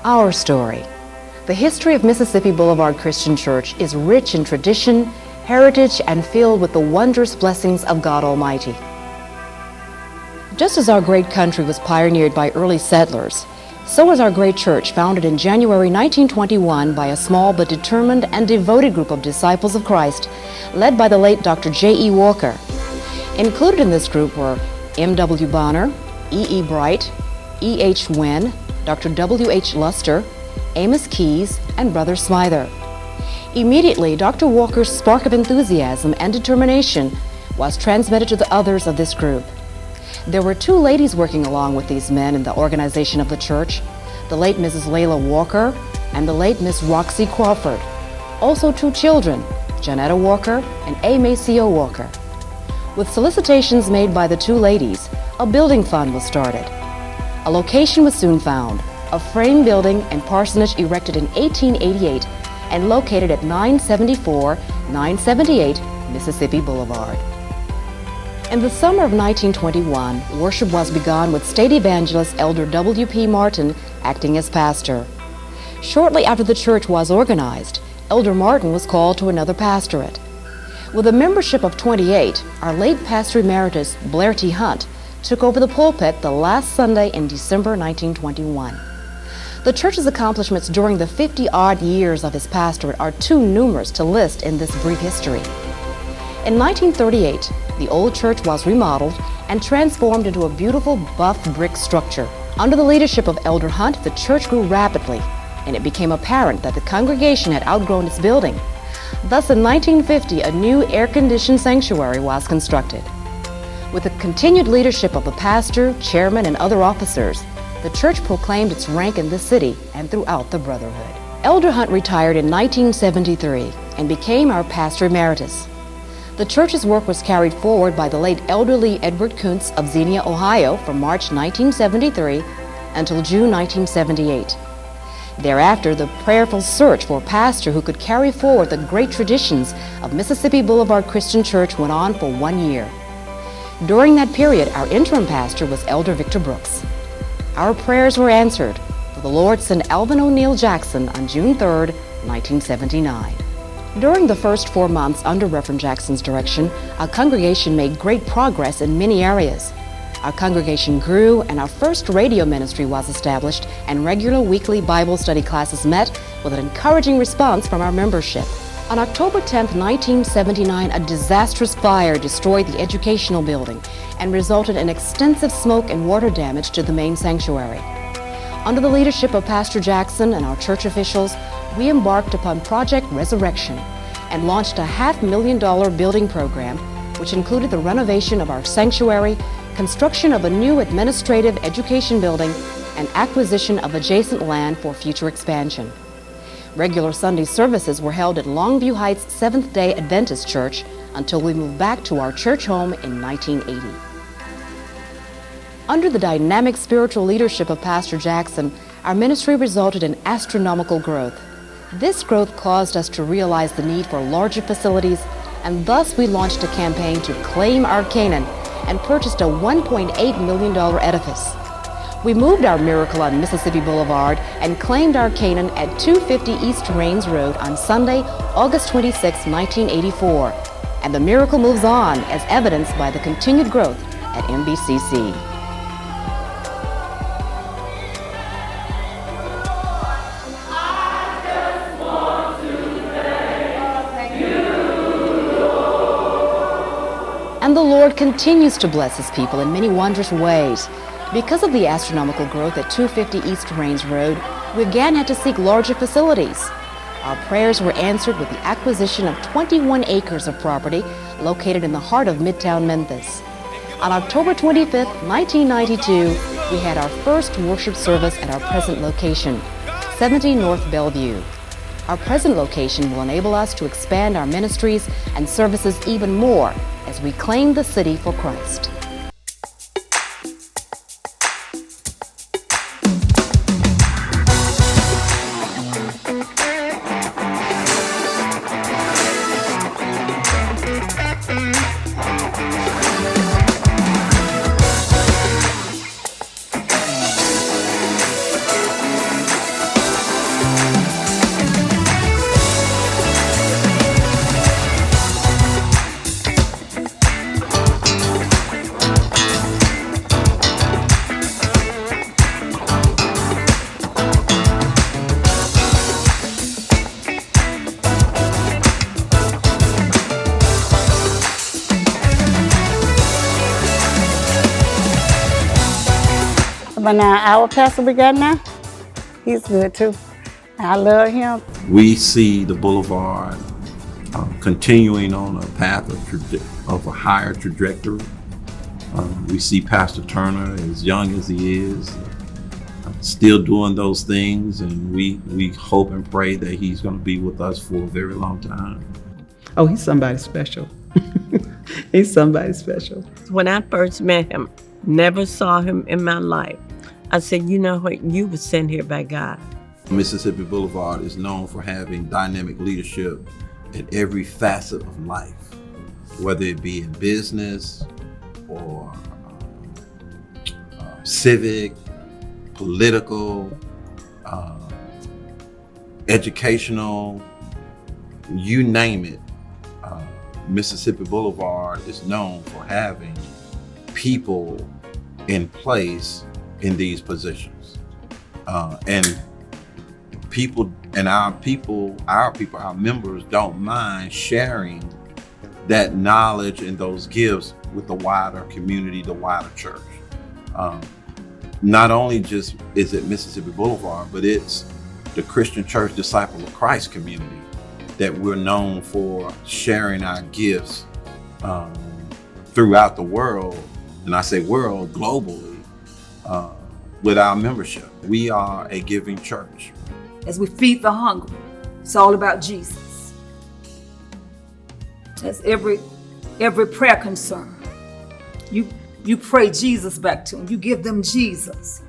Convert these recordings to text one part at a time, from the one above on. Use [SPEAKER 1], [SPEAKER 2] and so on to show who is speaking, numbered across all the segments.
[SPEAKER 1] Our story. The history of Mississippi Boulevard Christian Church is rich in tradition, heritage, and filled with the wondrous blessings of God Almighty. Just as our great country was pioneered by early settlers, so was our great church, founded in January 1921 by a small but determined and devoted group of disciples of Christ, led by the late Dr. J.E. Walker. Included in this group were M.W. Bonner, E.E. Bright, E.H. Wynn, Dr. W.H. Luster, Amos Keys, and Brother Smither. Immediately, Dr. Walker's spark of enthusiasm and determination was transmitted to the others of this group. There were two ladies working along with these men in the organization of the church, the late Mrs. Layla Walker and the late Miss Roxy Crawford. Also two children, Janetta Walker and A. Maceo Walker. With solicitations made by the two ladies, a building fund was started. A location was soon found, a frame building and parsonage erected in 1888 and located at 978 Mississippi Boulevard. In the summer of 1921, worship was begun with state evangelist Elder W.P. Martin acting as pastor. Shortly after the church was organized, Elder Martin was called to another pastorate. With a membership of 28, our late pastor emeritus, Blvd. Hunt, took over the pulpit the last Sunday in December 1921. The church's accomplishments during the 50-odd years of his pastorate are too numerous to list in this brief history. In 1938, the old church was remodeled and transformed into a beautiful buff brick structure. Under the leadership of Elder Hunt, the church grew rapidly, and it became apparent that the congregation had outgrown its building. Thus, in 1950, a new air-conditioned sanctuary was constructed. With the continued leadership of the pastor, chairman, and other officers, the church proclaimed its rank in the city and throughout the brotherhood. Elder Hunt retired in 1973 and became our pastor emeritus. The church's work was carried forward by the late Elder Lee Edward Kuntz of Xenia, Ohio from March 1973 until June 1978. Thereafter, the prayerful search for a pastor who could carry forward the great traditions of Mississippi Boulevard Christian Church went on for 1 year. During that period, our interim pastor was Elder Victor Brooks. Our prayers were answered, for the Lord sent Alvin O'Neill Jackson on June 3, 1979. During the first 4 months under Reverend Jackson's direction, our congregation made great progress in many areas. Our congregation grew, and our first radio ministry was established, and regular weekly Bible study classes met with an encouraging response from our membership. On October 10, 1979, a disastrous fire destroyed the educational building and resulted in extensive smoke and water damage to the main sanctuary. Under the leadership of Pastor Jackson and our church officials, we embarked upon Project Resurrection and launched a $500,000 building program, which included the renovation of our sanctuary, construction of a new administrative education building, and acquisition of adjacent land for future expansion. Regular Sunday services were held at Longview Heights Seventh-day Adventist Church until we moved back to our church home in 1980. Under the dynamic spiritual leadership of Pastor Jackson, our ministry resulted in astronomical growth. This growth caused us to realize the need for larger facilities, and thus we launched a campaign to claim our Canaan and purchased a $1.8 million edifice. We moved our miracle on Mississippi Boulevard and claimed our Canaan at 250 East Rains Road on Sunday, August 26, 1984. And the miracle moves on, as evidenced by the continued growth at MBCC. And the Lord continues to bless His people in many wondrous ways. Because of the astronomical growth at 250 East Rains Road, we again had to seek larger facilities. Our prayers were answered with the acquisition of 21 acres of property located in the heart of Midtown Memphis. On October 25, 1992, we had our first worship service at our present location, 70 North Bellevue. Our present location will enable us to expand our ministries and services even more as we claim the city for Christ.
[SPEAKER 2] But now our pastor we got now, he's good too. I love him.
[SPEAKER 3] We see the Boulevard continuing on a path of a higher trajectory. We see Pastor Turner, as young as he is, still doing those things, and we hope and pray that he's going to be with us for a very long time.
[SPEAKER 4] Oh, he's somebody special. He's somebody special.
[SPEAKER 5] When I first met him, never saw him in my life, I said, you know what, you were sent here by God.
[SPEAKER 3] Mississippi Boulevard is known for having dynamic leadership in every facet of life, whether it be in business or civic, political, educational, you name it. Mississippi Boulevard is known for having people in place in these positions. And our members don't mind sharing that knowledge and those gifts with the wider community, the wider church. Not only just is it Mississippi Boulevard, but it's the Christian Church Disciple of Christ community that we're known for sharing our gifts throughout the world, and I say world, globally, with our membership. We are a giving church.
[SPEAKER 6] As we feed the hungry, it's all about Jesus. That's every prayer concern. You pray Jesus back to them. You give them Jesus.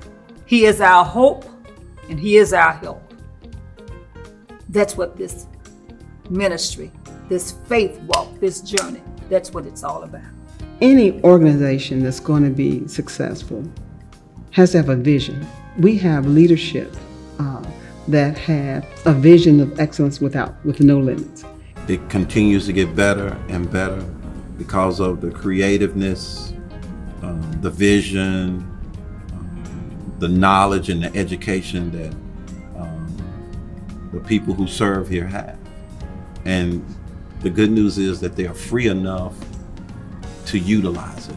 [SPEAKER 6] He is our hope and he is our help. That's what this ministry, this faith walk, this journey, that's what it's all about.
[SPEAKER 4] Any organization that's going to be successful has to have a vision. We have leadership that have a vision of excellence with no limits.
[SPEAKER 3] It continues to get better and better because of the creativeness, the vision, the knowledge and the education that the people who serve here have. And the good news is that they are free enough to utilize it.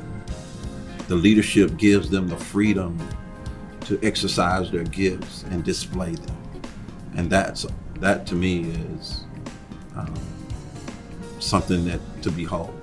[SPEAKER 3] The leadership gives them the freedom to exercise their gifts and display them. And that to me is something that to behold.